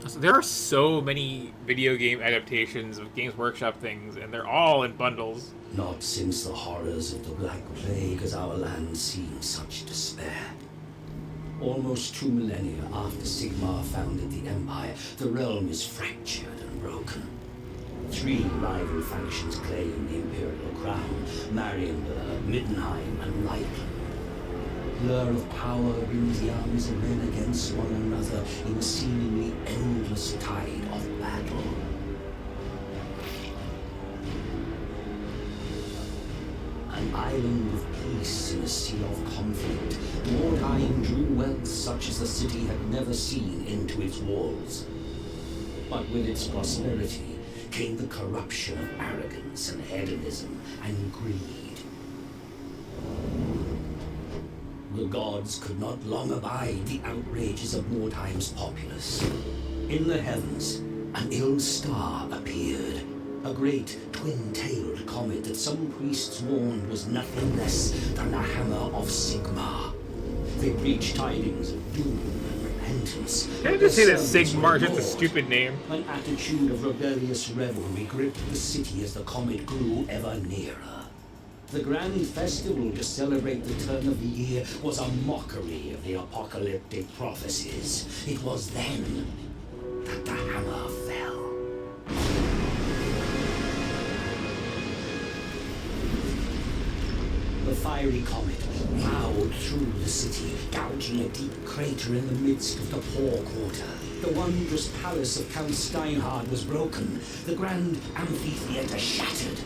So there are so many video game adaptations of Games Workshop things, and they're all in bundles. Not since the horrors of the Black Plague has our land seen such despair. Almost 2 millennia after Sigmar founded the Empire, the realm is fractured and broken. 3 rival factions claim the Imperial crown: Marienburg, Middenheim, and Reichland. Blur of power brings the armies of men against one another in a seemingly endless tide of battle. An island of peace in a sea of conflict, Mordheim drew wealth such as the city had never seen into its walls. But with its prosperity came the corruption of arrogance and hedonism and greed. The gods could not long abide the outrages of Mordheim's populace. In the heavens, an ill star appeared. A great twin-tailed comet that some priests warned was nothing less than the hammer of Sigmar. They preached tidings of doom and repentance. Can I just say that Sigmar is just a stupid name? An attitude of rebellious revelry gripped the city as the comet grew ever nearer. The grand festival to celebrate the turn of the year was a mockery of the apocalyptic prophecies. It was then that the hammer fell. The fiery comet plowed through the city, gouging a deep crater in the midst of the poor quarter. The wondrous palace of Count Steinhard was broken, the grand amphitheater shattered,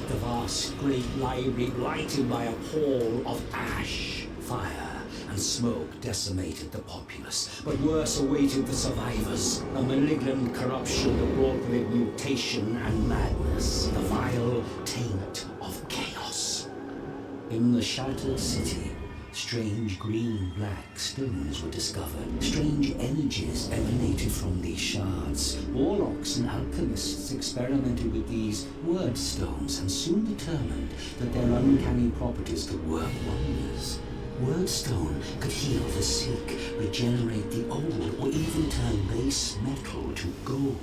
the vast great library blighted by a pall of ash. Fire and smoke decimated the populace, but worse awaited the survivors. A malignant corruption that brought with it mutation and madness, the vile taint of chaos. In the shattered city, strange green-black stones were discovered. Strange energies emanated from these shards. Warlocks and alchemists experimented with these word stones and soon determined that their uncanny properties could work wonders. Wordstone could heal the sick, regenerate the old, or even turn base metal to gold.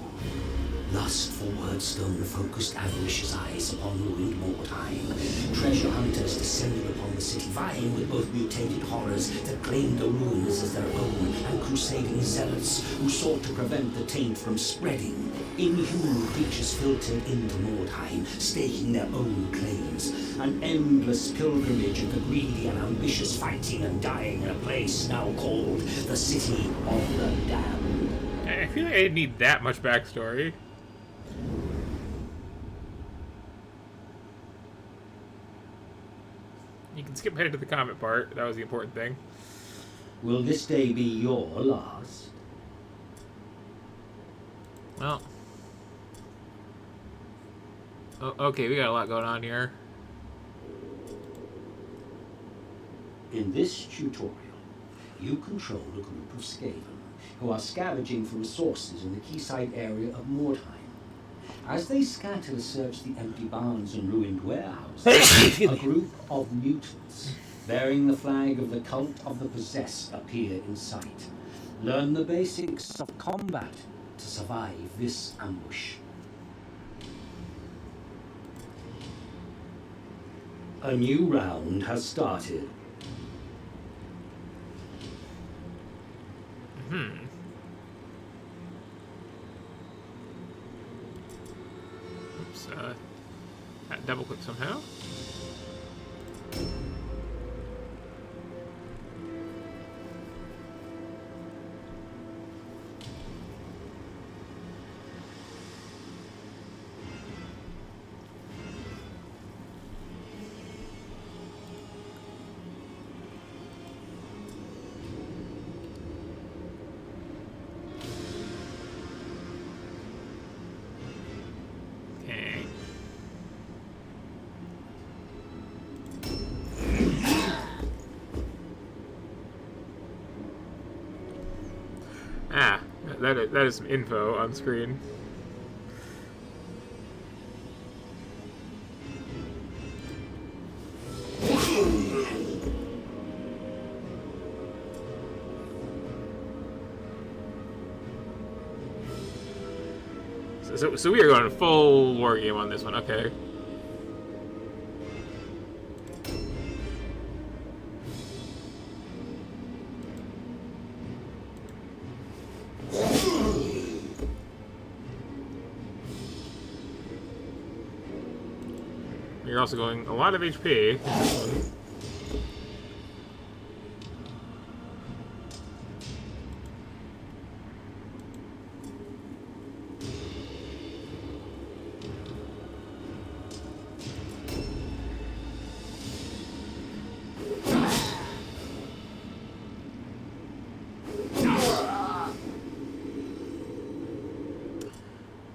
Lust for Wordstone focused avaricious eyes upon ruined Mordheim. Treasure hunters descended upon the city, vying with both mutated horrors that claimed the ruins as their own, and crusading zealots who sought to prevent the taint from spreading. Inhuman creatures filtered into Mordheim, staking their own claims. An endless pilgrimage of the greedy and ambitious fighting and dying in a place now called the City of the Damned. I feel like I didn't need that much backstory. You can skip ahead to the comment part. That was the important thing. Will this day be your last? Well. Oh, okay, we got a lot going on here. In this tutorial, you control a group of Skaven who are scavenging for resources in the quayside area of Mordheim. As they scatter to search the empty barns and ruined warehouses, a group of mutants bearing the flag of the Cult of the Possessed appear in sight. Learn the basics of combat to survive this ambush. A new round has started. Oops, double click somehow. Okay. Ah, that is some info on screen. So we are going full war game on this one. Okay. You're also going a lot of HP.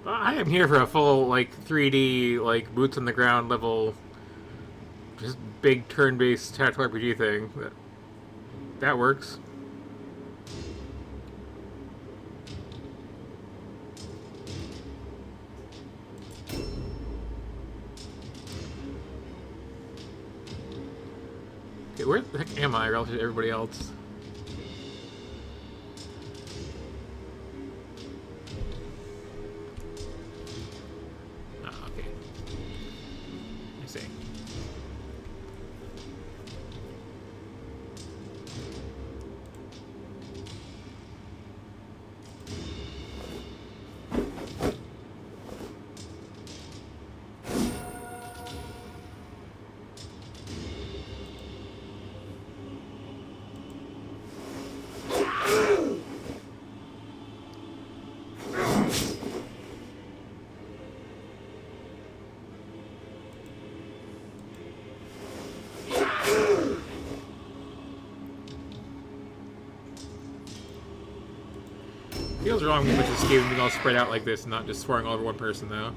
I am here for a full, like, 3D, like, boots on the ground level, just big turn-based tactical RPG thing. That works. Okay, where the heck am I relative to everybody else? Feels wrong with this game being all spread out like this and not just swearing all over one person, though.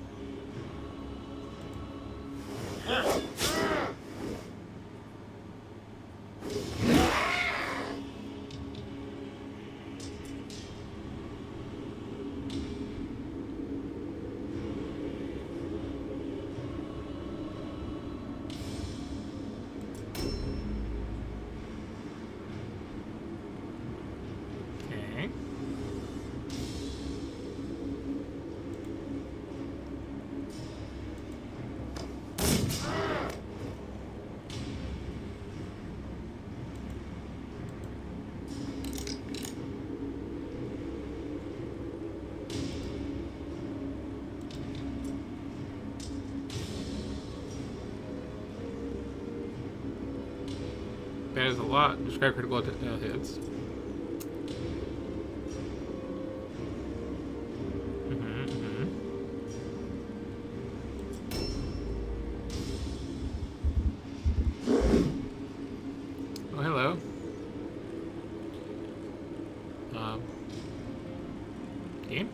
That is a lot. Describe critical hits. Oh, hello. Game?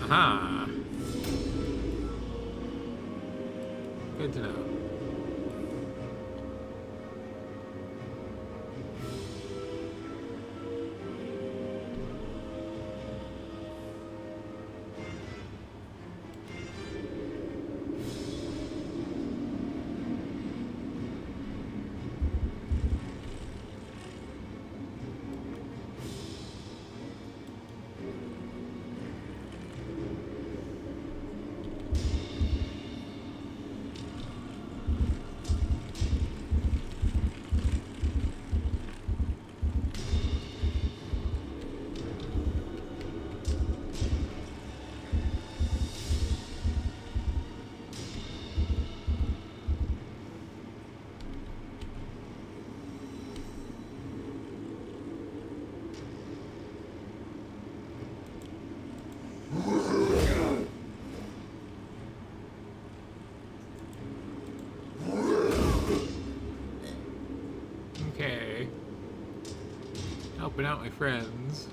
Aha. Good to know. Helping out my friends.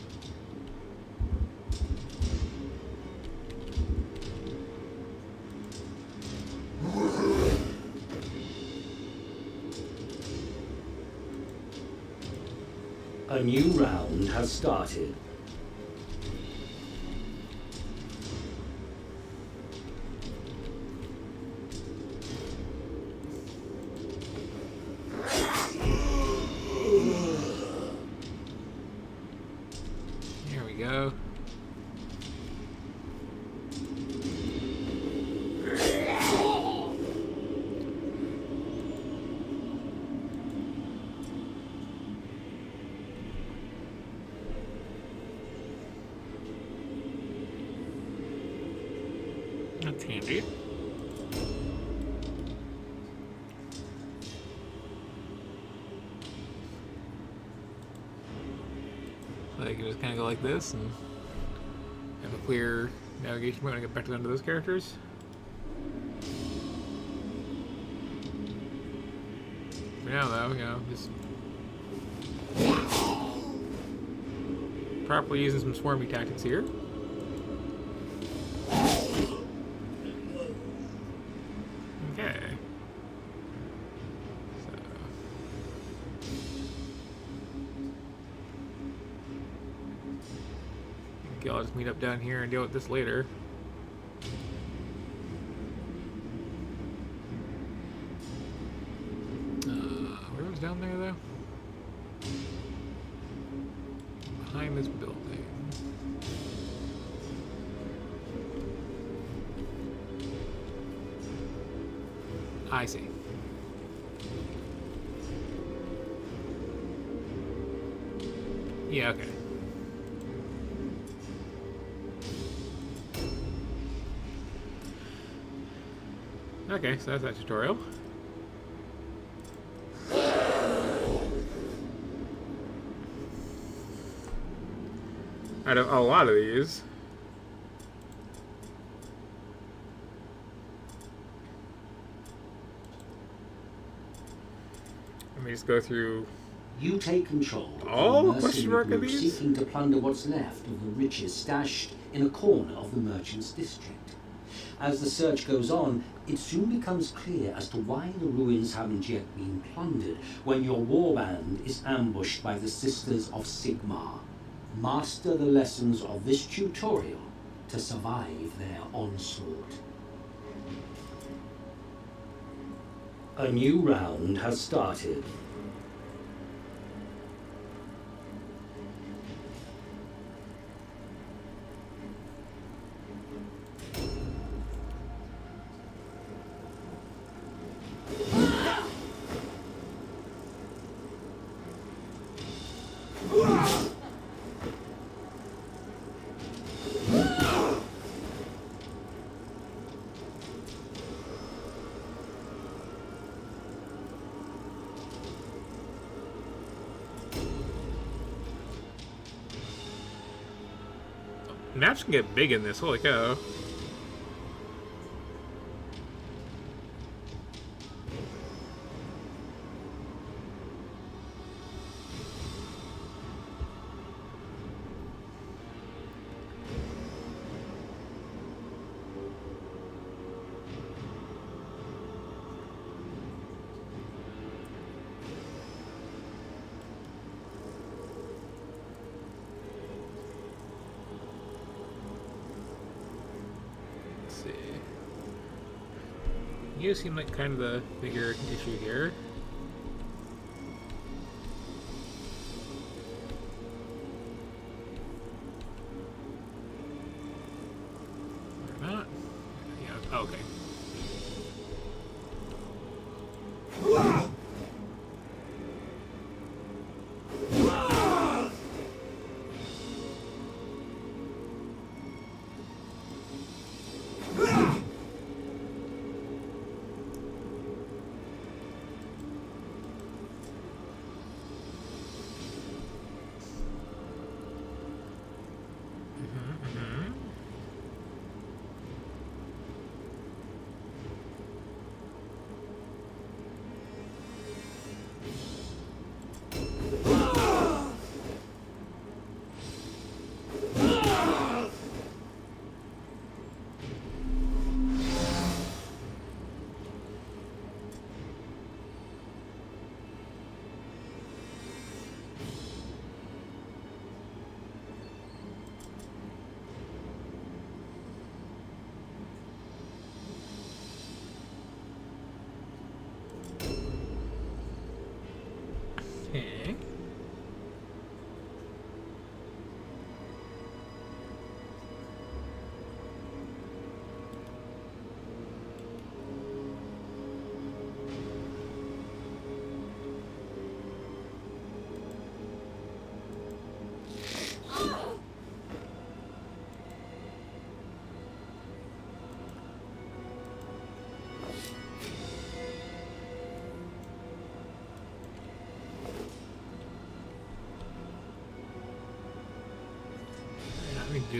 A new round has started. Here we go. That's handy. So I can just kind of go like this and have a clear navigation point when I get back to the end of those characters. For now, though, just properly using some swarmy tactics here. Okay. So. Okay, I'll just meet up down here and deal with this later. Where was down there, though? Behind this building. I see. Yeah, okay. Okay, so that's that tutorial. Out of a lot of these, let me just go through. You take control Oh, of the question mark mercenary of group these? seeking to plunder what's left of the riches stashed in a corner of the merchant's district. As the search goes on, it soon becomes clear as to why the ruins haven't yet been plundered when your warband is ambushed by the Sisters of Sigmar. Master the lessons of this tutorial to survive their onslaught. A new round has started. Maps can get big in this, holy cow. You seem like kind of the bigger issue here. Or not? Yeah, okay.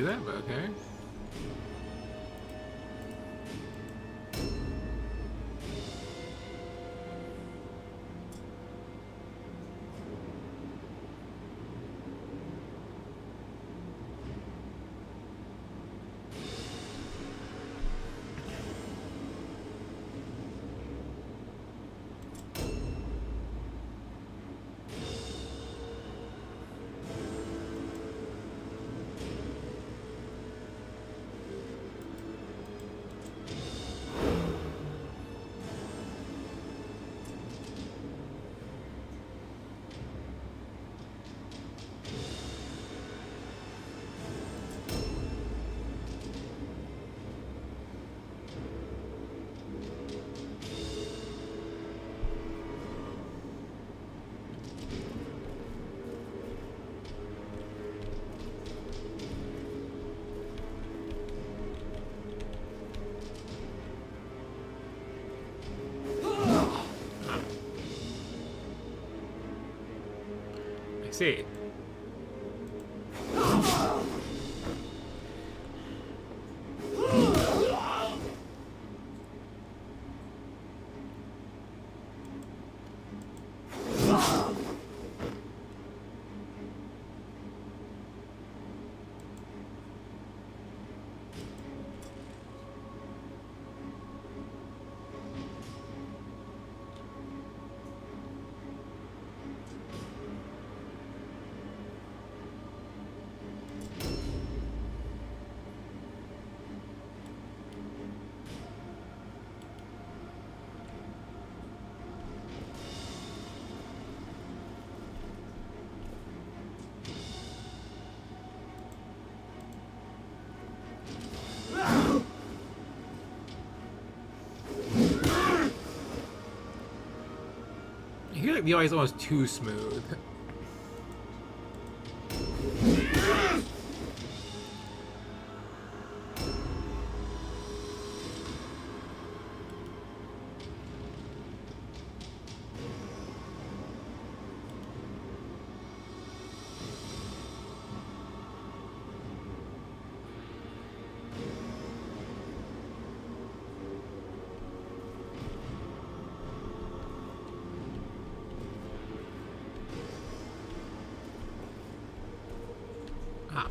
do that, but okay. I see. I feel like the UI is almost too smooth. Ah.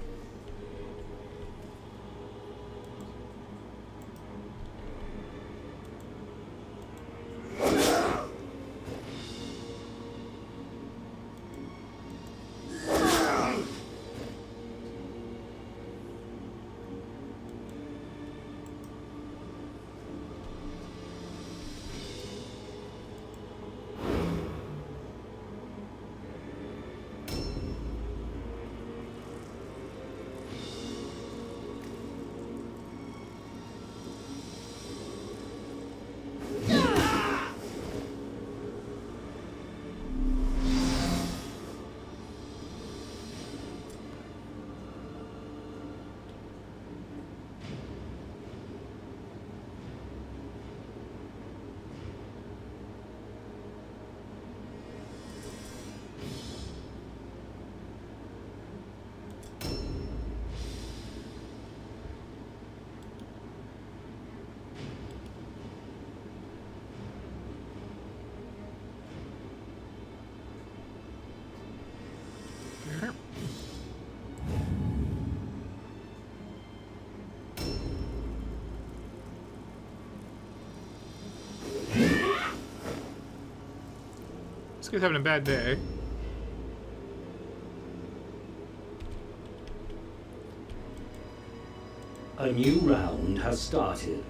Sure. This guy's having a bad day. A new round has started.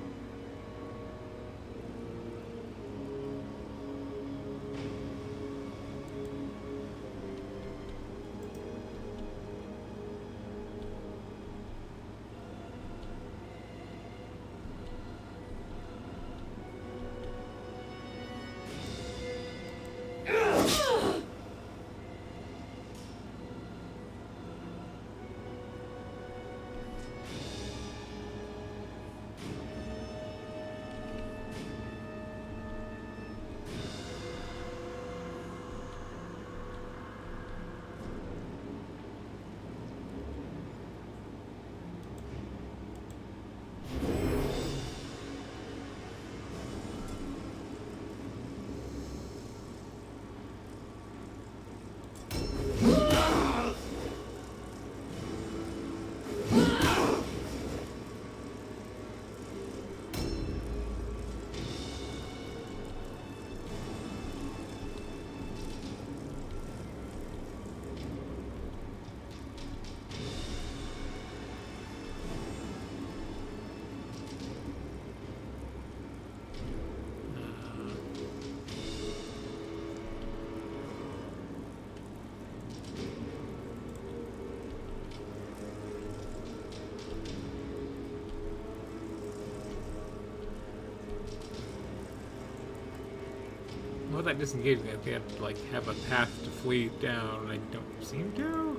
that disengaging, I think I have to like have a path to flee down, and I don't seem to.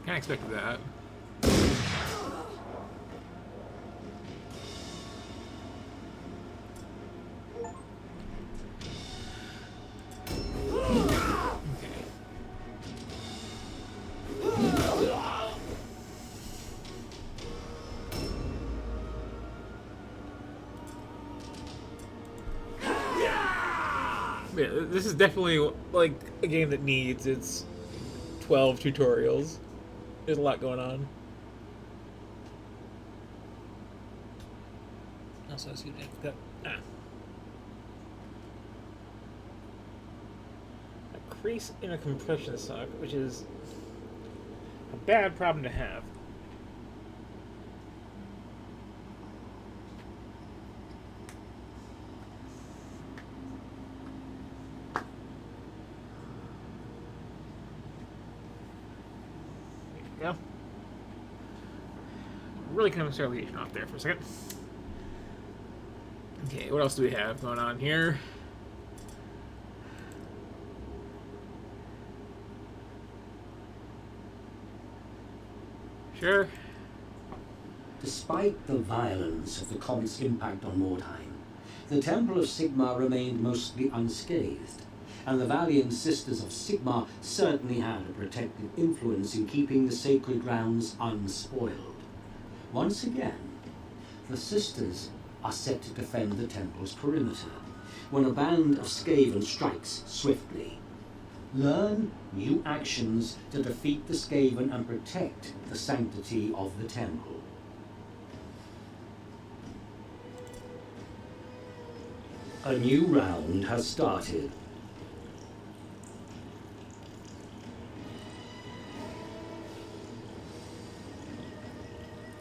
Kind of expected that. Okay. Yeah, this is definitely like a game that needs its 12 tutorials. There's a lot going on. Also, excuse me, a crease in a compression sock, which is a bad problem to have. There you go. Really kind of start leading off there for a second. Okay, what else do we have going on here? Sure. Despite the violence of the comet's impact on Mordheim, the Temple of Sigmar remained mostly unscathed, and the valiant Sisters of Sigmar certainly had a protective influence in keeping the sacred grounds unspoiled. Once again, the Sisters are set to defend the temple's perimeter when a band of Skaven strikes swiftly. Learn new actions to defeat the Skaven and protect the sanctity of the temple. A new round has started.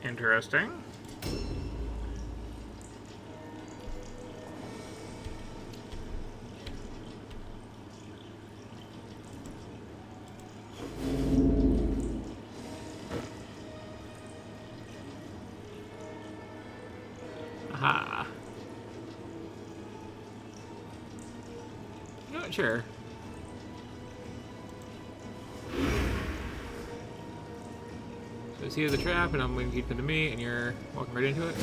Interesting. Aha. Not sure. So I see the trap, and I'm going to keep it to me, and you're walking right into it.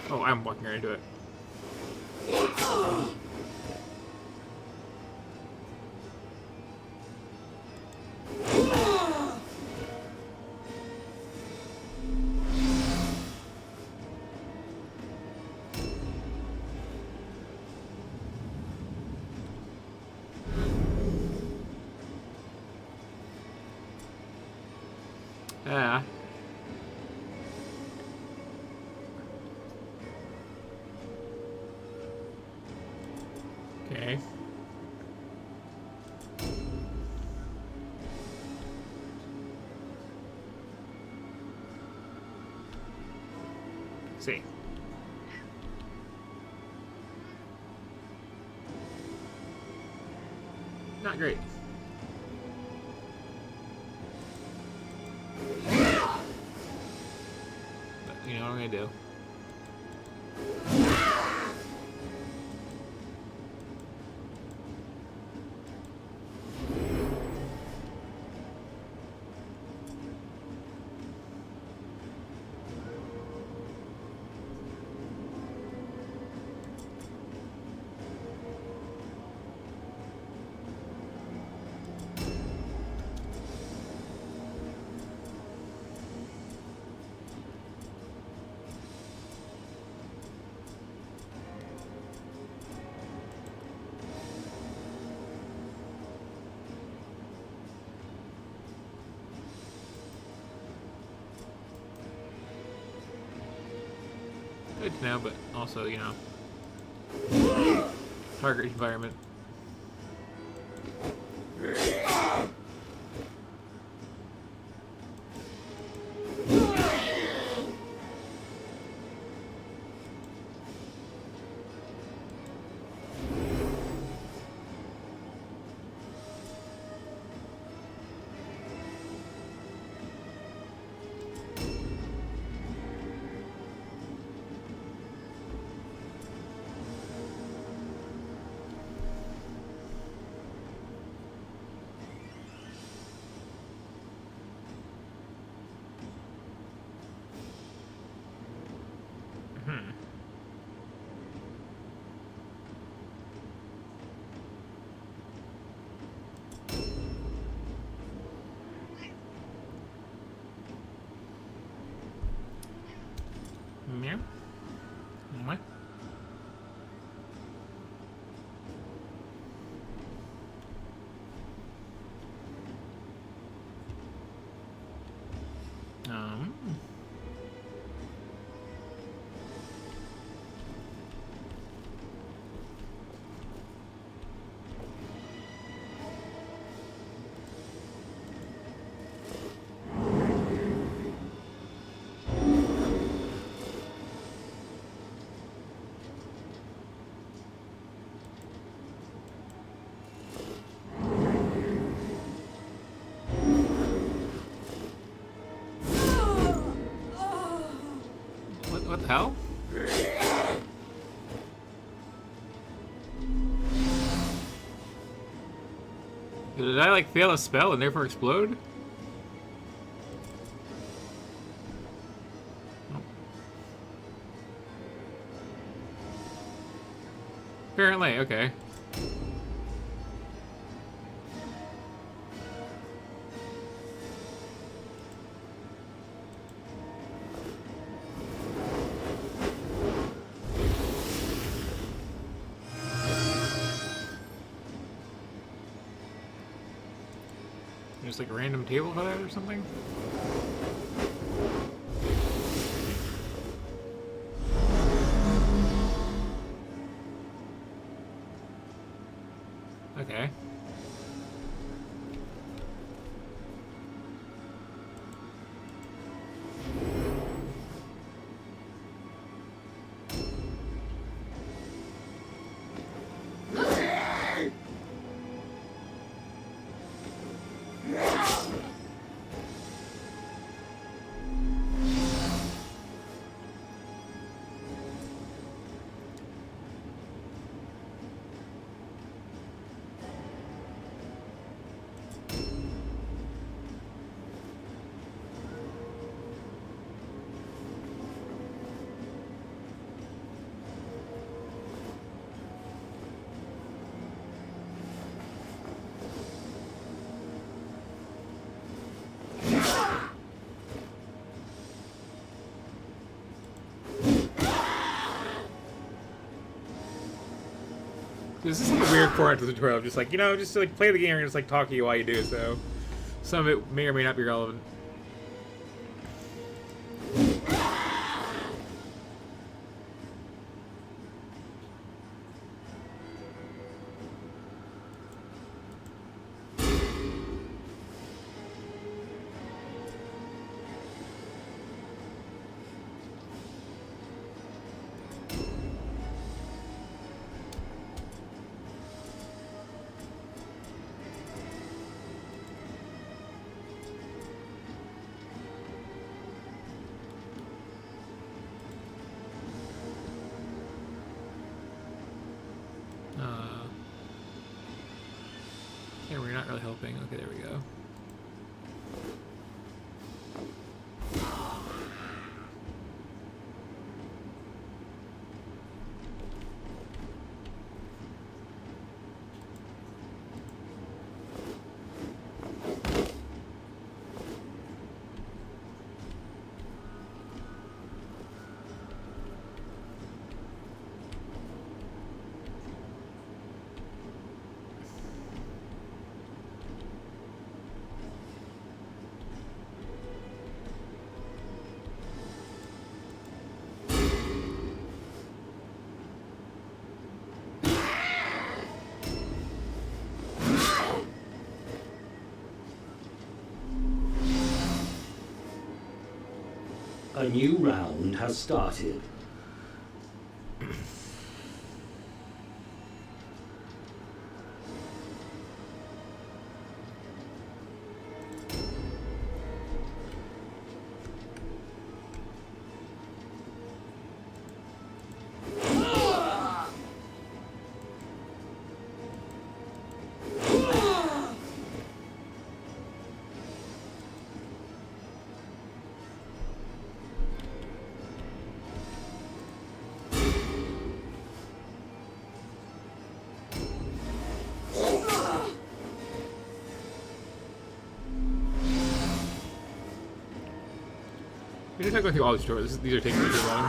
Oh, I'm walking right into it. Ah. Okay. See. Not great. But you know what I'm gonna do. Good to know, but also, you know, target environment. Yeah. What? Um. What the hell? Did I like fail a spell and therefore explode? Oh. Apparently, okay. There's like a random table for that or something? Okay. This is like a weird format to the tutorial. Just like, you know, just to, like play the game and just like talk to you while you do so. Some of it may or may not be relevant. Yeah, we're not really helping. Okay, there we go. A new round has started. We're just not going through all these doors. These are taking too long.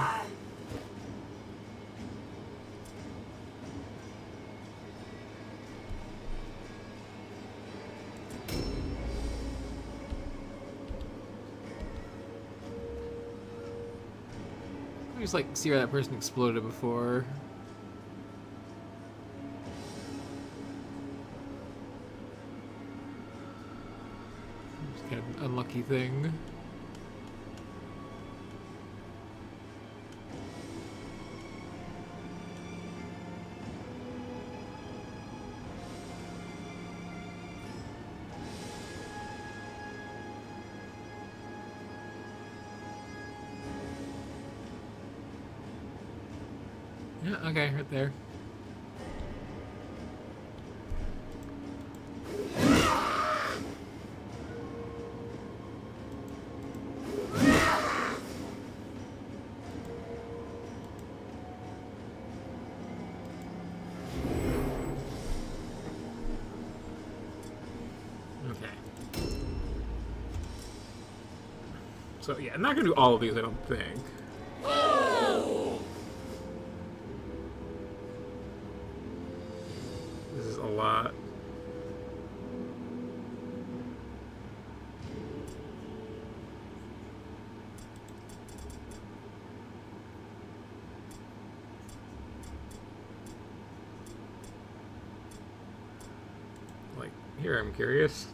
I just like see where that person exploded before. Just kind of an unlucky thing. Yeah, okay, right there. Okay. So yeah, I'm not gonna do all of these, I don't think. This is a lot. Like, here I'm curious.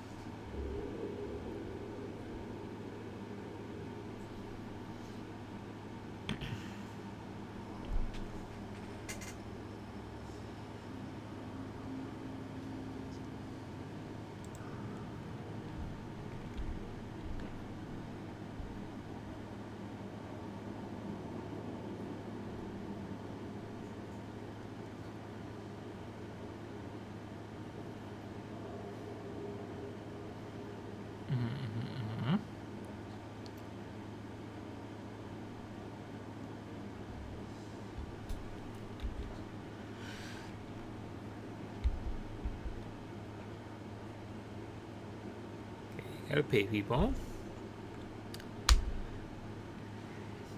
Gotta pay people.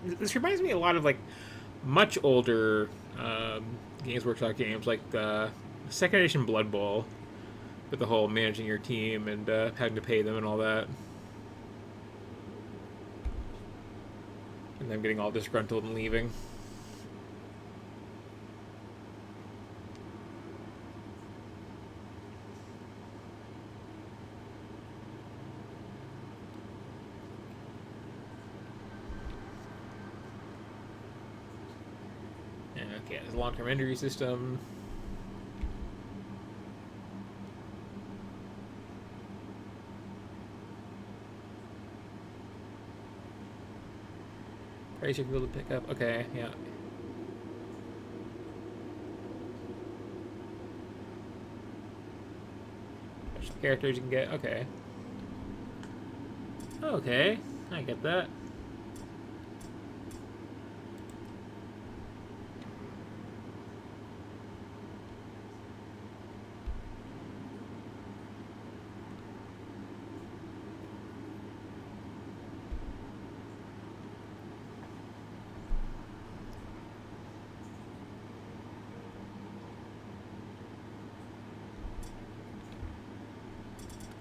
This reminds me a lot of like much older Games Workshop games, like the second edition Blood Bowl, with the whole managing your team and having to pay them and all that, and them getting all disgruntled and leaving. Okay, there's a long-term injury system. Price you're able to pick up. Okay, yeah. Special characters you can get. Okay. Okay, I get that.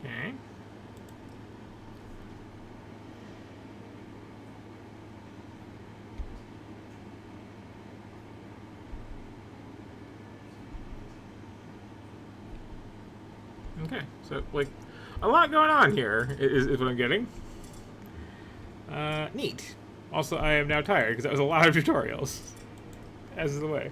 Okay. Okay, so like a lot going on here is what I'm getting. Neat. Also, I am now tired because that was a lot of tutorials. As is the way.